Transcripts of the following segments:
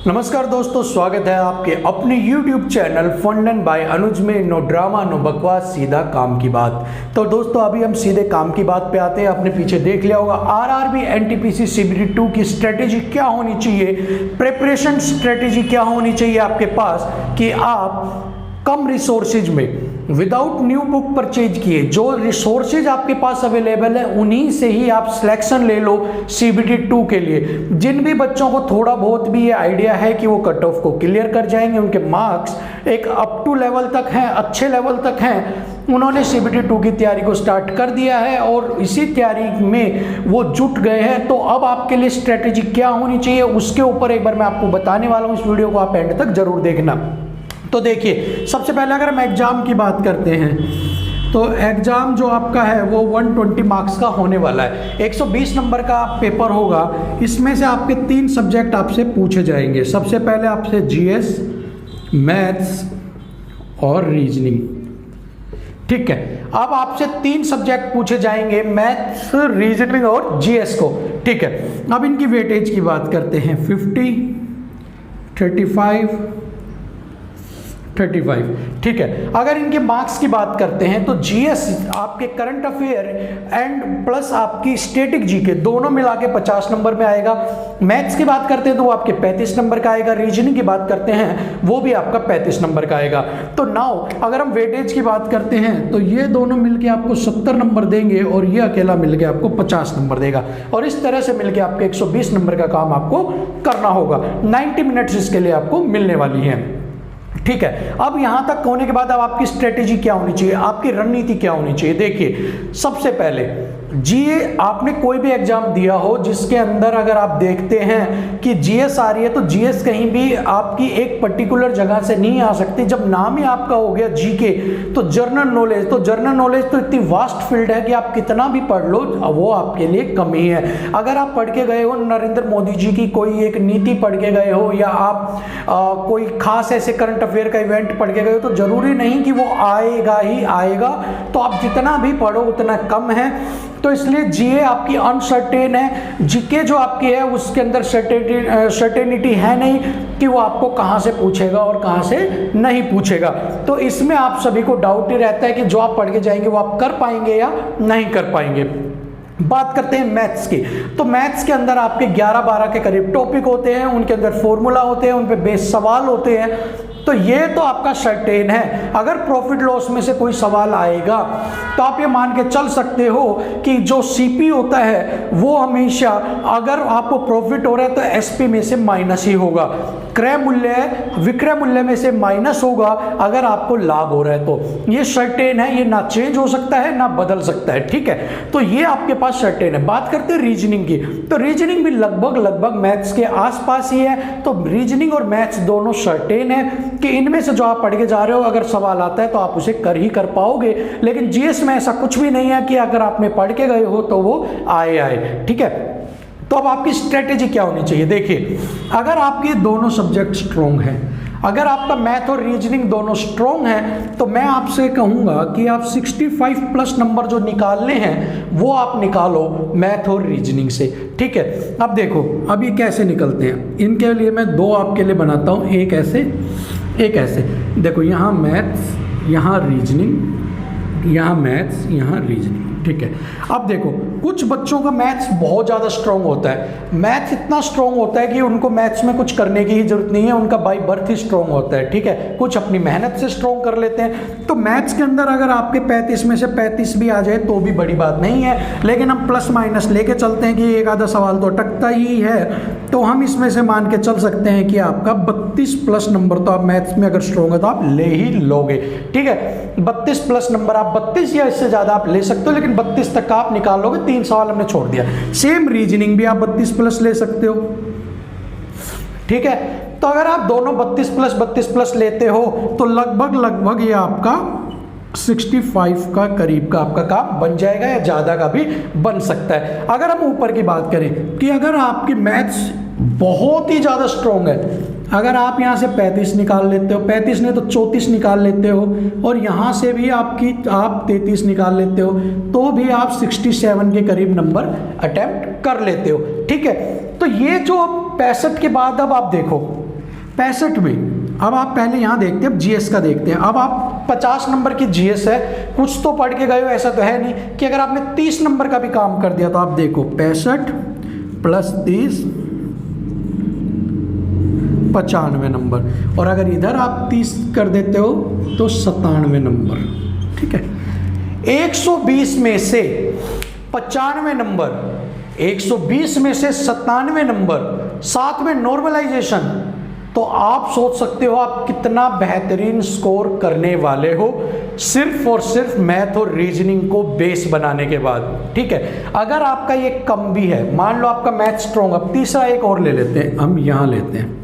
नमस्कार दोस्तों, स्वागत है आपके अपने YouTube channel fun and by Anuj में। नो ड्रामा नो बकवास, सीधा काम की बात। तो दोस्तों अभी हम सीधे काम की बात पे आते हैं। आपने पीछे देख लिया होगा आरआरबी एनटीपीसी सीबीटी 2 की स्ट्रेटेजी क्या होनी चाहिए, प्रिपरेशन स्ट्रेटेजी क्या होनी चाहिए आपके पास कि आप कम रिसोर्सेज में विदाउट न्यू बुक परचेज किए जो रिसोर्सेज आपके पास अवेलेबल है उन्हीं से ही आप सिलेक्शन ले लो सीबीटी 2 के लिए। जिन भी बच्चों को थोड़ा बहुत भी ये आइडिया है कि वो कट ऑफ को क्लियर कर जाएंगे, उनके मार्क्स एक अप टू लेवल तक हैं, अच्छे लेवल तक हैं, उन्होंने सीबीटी 2 की तैयारी को स्टार्ट कर दिया है और इसी तैयारी में वो जुट गए हैं। तो अब आपके लिए स्ट्रेटेजी क्या होनी चाहिए उसके ऊपर एक बार मैं आपको बताने वाला हूँ। इस वीडियो को आप एंड तक जरूर देखना। तो देखिए, सबसे पहले अगर हम एग्जाम की बात करते हैं तो एग्जाम जो आपका है वो 120 मार्क्स का होने वाला है। 120 नंबर का पेपर होगा। इसमें से आपके 3 सब्जेक्ट आपसे पूछे जाएंगे। सबसे पहले आपसे जीएस, मैथ्स और रीजनिंग। ठीक है, अब आपसे 3 सब्जेक्ट पूछे जाएंगे, मैथ्स, रीजनिंग और जीएस को। ठीक है, अब इनकी वेटेज की बात करते हैं। 50, 35, 35। ठीक है, अगर इनके मार्क्स की बात करते हैं तो जीएस आपके करंट अफेयर एंड प्लस आपकी स्टैटिक जीके दोनों मिला के 50 नंबर में आएगा। मैथ्स की बात करते हैं तो वो आपके 35 नंबर का आएगा। रीजनिंग की बात करते हैं वो भी आपका 35 नंबर का आएगा। तो नाउ अगर हम वेटेज की बात करते हैं तो ये दोनों मिलके आपको 70 नंबर देंगे और ये अकेला मिलके आपको 50 नंबर देगा। और इस तरह से मिलके आपके 120 नंबर का काम आपको करना होगा। 90 मिनट्स इसके लिए आपको मिलने वाली है। ठीक है, अब यहां तक होने के बाद अब आपकी स्ट्रेटेजी क्या होनी चाहिए, आपकी रणनीति क्या होनी चाहिए। देखिए, सबसे पहले जीए आपने कोई भी एग्जाम दिया हो जिसके अंदर अगर आप देखते हैं कि जीएस आ रही है तो जीएस कहीं भी आपकी एक पर्टिकुलर जगह से नहीं आ सकती। जब नाम ही आपका हो गया जीके तो जनरल नॉलेज, तो जनरल नॉलेज तो इतनी वास्ट फील्ड है कि आप कितना भी पढ़ लो वो आपके लिए कमी है। अगर आप पढ़ के गए हो नरेंद्र मोदी जी की कोई एक नीति पढ़ के गए हो या आप कोई खास ऐसे करंट अफेयर का इवेंट पढ़ के गए हो तो जरूरी नहीं कि वो आएगा ही आएगा। तो आप जितना भी पढ़ो उतना कम है। तो इसलिए जीए आपकी अनसर्टेन है। जीके जो आपकी है उसके अंदर सर्टेनिटी है नहीं कि वो आपको कहां से पूछेगा और कहां से नहीं पूछेगा। तो इसमें आप सभी को डाउट ही रहता है कि जो आप पढ़ के जाएंगे वो आप कर पाएंगे या नहीं कर पाएंगे। बात करते हैं मैथ्स की। तो मैथ्स के अंदर आपके 11-12 के करीब टॉपिक होते हैं, उनके अंदर फॉर्मूला होते हैं, उन पे बेस सवाल होते हैं। तो ये तो आपका सर्टेन है। अगर प्रॉफिट लॉस में से कोई सवाल आएगा तो आप ये मान के चल सकते हो कि जो सीपी होता है वो हमेशा अगर आपको प्रॉफिट हो रहा है तो एसपी में से माइनस ही होगा। क्रय मूल्य विक्रय मूल्य में से माइनस होगा अगर आपको लाभ हो रहा है। तो ये सर्टेन है, ये ना चेंज हो सकता है ना बदल सकता है। ठीक है, तो ये आपके पास सर्टेन है। बात करते हैं रीजनिंग की। तो रीजनिंग भी लगभग मैथ्स के आसपास ही है। तो रीजनिंग और मैथ्स दोनों सर्टेन है कि इनमें से जो आप पढ़ के जा रहे हो अगर सवाल आता है तो आप उसे कर पाओगे। लेकिन जीएस में ऐसा कुछ भी नहीं है कि अगर आपने पढ़ के गए हो तो वो आए। ठीक है, तो अब आपकी स्ट्रेटेजी क्या होनी चाहिए। देखिए, अगर आपके दोनों सब्जेक्ट स्ट्रॉन्ग हैं, अगर आपका मैथ और रीजनिंग दोनों स्ट्रॉन्ग हैं तो मैं आपसे कहूंगा कि आप 65 प्लस नंबर जो निकालने हैं वो आप निकालो मैथ और रीजनिंग से। ठीक है, अब देखो अब ये कैसे निकलते हैं। इनके लिए मैं 2 आपके लिए बनाता हूं, एक ऐसे एक ऐसे। देखो, यहाँ मैथ्स, यहाँ रीजनिंग, यहाँ मैथ्स, यहाँ रीजनिंग। ठीक है, अब देखो कुछ बच्चों का मैथ्स बहुत ज़्यादा स्ट्रॉन्ग होता है। मैथ्स इतना स्ट्रॉन्ग होता है कि उनको मैथ्स में कुछ करने की ही जरूरत नहीं है, उनका बाय बर्थ ही स्ट्रॉन्ग होता है। ठीक है, कुछ अपनी मेहनत से स्ट्रॉन्ग कर लेते हैं। तो मैथ्स के अंदर अगर आपके 35 में से 35 भी आ जाए तो भी बड़ी बात नहीं है। लेकिन हम प्लस माइनस लेके चलते हैं कि एक आधा सवाल तो अटकता ही है। तो हम इसमें से मान के चल सकते हैं कि आपका 32 प्लस नंबर तो आप मैथ्स में अगर स्ट्रॉन्ग है तो आप ले ही लोगे। ठीक है, 32 प्लस नंबर आप 32 या इससे ज़्यादा आप ले सकते हो, लेकिन 32 तक आप निकाल लोगे। 3 सवाल हमने छोड़ दिया। सेम रीजनिंग भी आप 32 प्लस ले सकते हो। ठीक है, तो अगर आप दोनों 32 प्लस लेते हो तो लगभग ये आपका 65 का करीब का आपका काम बन जाएगा या ज़्यादा का भी बन सकता है। अगर हम ऊपर की बात करें कि अगर आपकी मैथ्स बहुत ही ज़्यादा स्ट्रॉन्ग है, अगर आप यहाँ से 35 निकाल लेते हो, 35 नहीं तो 34 निकाल लेते हो और यहाँ से भी आप 33 निकाल लेते हो तो भी आप 67 के करीब नंबर अटेम्प्ट कर लेते हो। ठीक है, तो ये जो 65 के बाद अब आप देखो 65 में अब आप पहले यहाँ देखते हैं, अब जीएस का देखते हैं। अब आप 50 नंबर की जीएस है, कुछ तो पढ़ के गए हो, ऐसा तो है नहीं कि अगर आपने 30 नंबर का भी काम कर दिया तो आप देखो 65 प्लस 30 95 नंबर, और अगर इधर आप 30 कर देते हो तो 97 नंबर। ठीक है, 120 में से 95 नंबर, 120 में से 97 नंबर, साथ में नॉर्मलाइजेशन, तो आप सोच सकते हो आप कितना बेहतरीन स्कोर करने वाले हो सिर्फ और सिर्फ मैथ और रीजनिंग को बेस बनाने के बाद। ठीक है, अगर आपका ये कम भी है, मान लो आपका मैथ स्ट्रॉन्ग, अब तीसरा एक और ले लेते हैं, हम यहाँ लेते हैं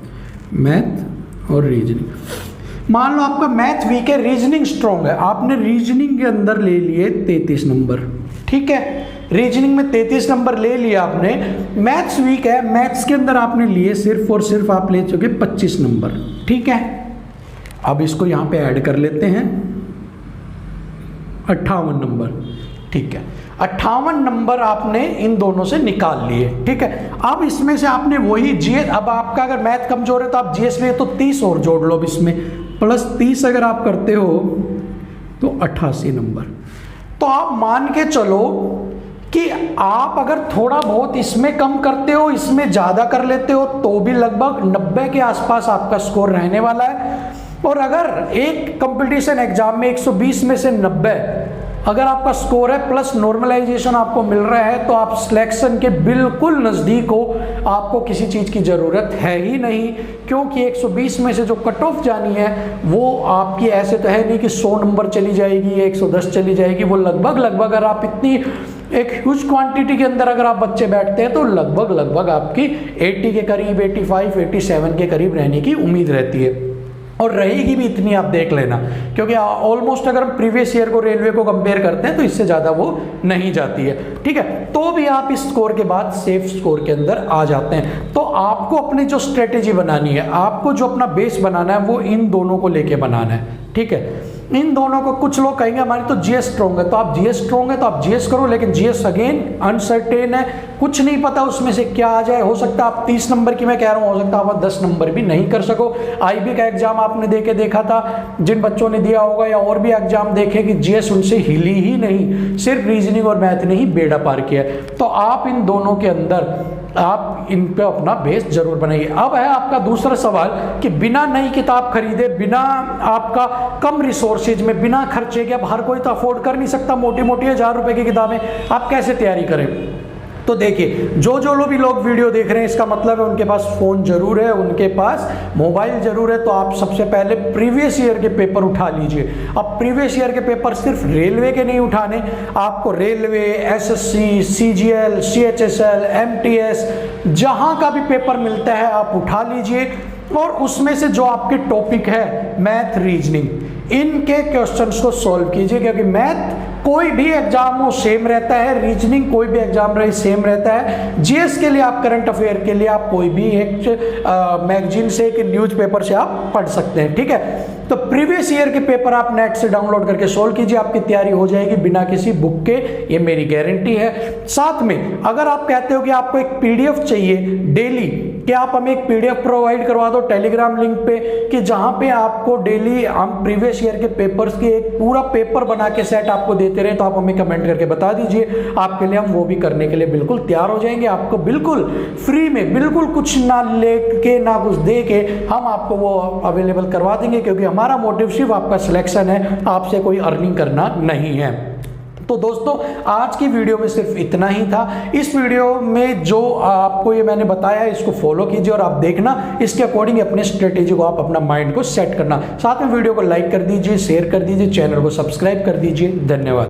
मैथ और रीजनिंग। मान लो आपका मैथ वीक है, रीजनिंग स्ट्रॉन्ग है, आपने रीजनिंग के अंदर ले लिए 33 नंबर। ठीक है, रीजनिंग में 33 नंबर ले लिया आपने, मैथ्स वीक है, मैथ्स के अंदर आपने लिए सिर्फ और सिर्फ आप ले चुके 25 नंबर। ठीक है, अब इसको यहाँ पे ऐड कर लेते हैं 58 नंबर। ठीक है, 58 नंबर आपने इन दोनों से निकाल लिए। ठीक है, अब इसमें से आपने वही जीएस, अब आपका अगर मैथ कमजोर है तो आप जीएस लिए तो 30 और जोड़ लो, अब इसमें प्लस 30 अगर आप करते हो तो 88 नंबर। तो आप मान के चलो कि आप अगर थोड़ा बहुत इसमें कम करते हो, इसमें ज़्यादा कर लेते हो, तो भी लगभग 90 के आसपास आपका स्कोर रहने वाला है। और अगर एक कंपटीशन एग्जाम में 120 में से 90 अगर आपका स्कोर है प्लस नॉर्मलाइजेशन आपको मिल रहा है, तो आप सिलेक्शन के बिल्कुल नज़दीक हो, आपको किसी चीज़ की ज़रूरत है ही नहीं, क्योंकि 120 में से जो कट ऑफ जानी है वो आपकी ऐसे तो है नहीं कि 100 नंबर चली जाएगी या 110 चली जाएगी, वो लगभग अगर आप इतनी एक ह्यूज क्वांटिटी के अंदर अगर आप बच्चे बैठते हैं तो लगभग आपकी 80 के करीब, 85, 87 के करीब रहने की उम्मीद रहती है, और रहेगी भी इतनी, आप देख लेना, क्योंकि ऑलमोस्ट अगर हम प्रीवियस ईयर को रेलवे को कंपेयर करते हैं तो इससे ज़्यादा वो नहीं जाती है। ठीक है, तो भी आप इस स्कोर के बाद सेफ स्कोर के अंदर आ जाते हैं। तो आपको अपनी जो स्ट्रेटेजी बनानी है, आपको जो अपना बेस बनाना है, वो इन दोनों को लेके बनाना है। ठीक है, इन दोनों को, कुछ लोग कहेंगे हमारी तो जीएस स्ट्रॉन्ग है, तो आप जीएस स्ट्रॉन्ग है तो आप जीएस करो, लेकिन जीएस अगेन अनसर्टेन है, कुछ नहीं पता उसमें से क्या आ जाए। हो सकता है आप 30 नंबर की मैं कह रहा हूँ, हो सकता है आप 10 नंबर भी नहीं कर सको। आईबी का एग्जाम आपने देखा था, जिन बच्चों ने दिया होगा या और भी एग्जाम देखे कि जीएस उनसे हिली ही नहीं, सिर्फ रीजनिंग और मैथ ने ही बेड़ा पार किया। तो आप इन दोनों के अंदर आप इन पे अपना बेस जरूर बनाइए। अब है आपका दूसरा सवाल कि बिना नई किताब खरीदे, बिना आपका कम रिसोर्सेज में, बिना खर्चे के, अब हर कोई तो अफोर्ड कर नहीं सकता मोटी 1000 रुपए की किताबें, आप कैसे तैयारी करें। तो देखिए, जो लोग वीडियो देख रहे हैं, इसका मतलब है उनके पास फ़ोन जरूर है, उनके पास मोबाइल जरूर है। तो आप सबसे पहले प्रीवियस ईयर के पेपर उठा लीजिए। अब प्रीवियस ईयर के पेपर सिर्फ रेलवे के नहीं उठाने, आपको railway, SSC, CGL, CHSL, MTS, जहां का भी पेपर मिलता है आप उठा लीजिए, और उसमें से जो आपके टॉपिक है मैथ, रीजनिंग, इनके क्वेश्चंस को सॉल्व कीजिए, क्योंकि मैथ कोई भी एग्जाम हो सेम रहता है, रीजनिंग कोई भी एग्जाम रहे सेम रहता है। जीएस के लिए आप, करंट अफेयर के लिए आप कोई भी एक मैगजीन से, एक न्यूज़पेपर से आप पढ़ सकते हैं। ठीक है, तो प्रीवियस ईयर के पेपर आप नेट से डाउनलोड करके सोल्व कीजिए, आपकी तैयारी हो जाएगी बिना किसी बुक के, ये मेरी गारंटी है। साथ में अगर आप कहते हो कि आपको एक पीडीएफ चाहिए डेली, कि आप हमें एक पीडीएफ प्रोवाइड करवा दो टेलीग्राम लिंक पे, कि जहां पे आपको डेली हम प्रीवियस ईयर के पेपर्स की एक पूरा पेपर बना के सेट आपको देते रहे, तो आप हमें कमेंट करके बता दीजिए, आपके लिए हम वो भी करने के लिए बिल्कुल तैयार हो जाएंगे। आपको बिल्कुल फ्री में, बिल्कुल कुछ ना लेके ना कुछ दे के हम आपको वो अवेलेबल करवा देंगे, क्योंकि हमारा मोटिव सिर्फ आपका सिलेक्शन है, आपसे कोई अर्निंग करना नहीं है। तो दोस्तों, आज की वीडियो में सिर्फ इतना ही था। इस वीडियो में जो आपको ये मैंने बताया, इसको फॉलो कीजिए और आप देखना, इसके अकॉर्डिंग अपने स्ट्रेटेजी को, आप अपना माइंड को सेट करना। साथ में वीडियो को लाइक कर दीजिए, शेयर कर दीजिए, चैनल को सब्सक्राइब कर दीजिए। धन्यवाद।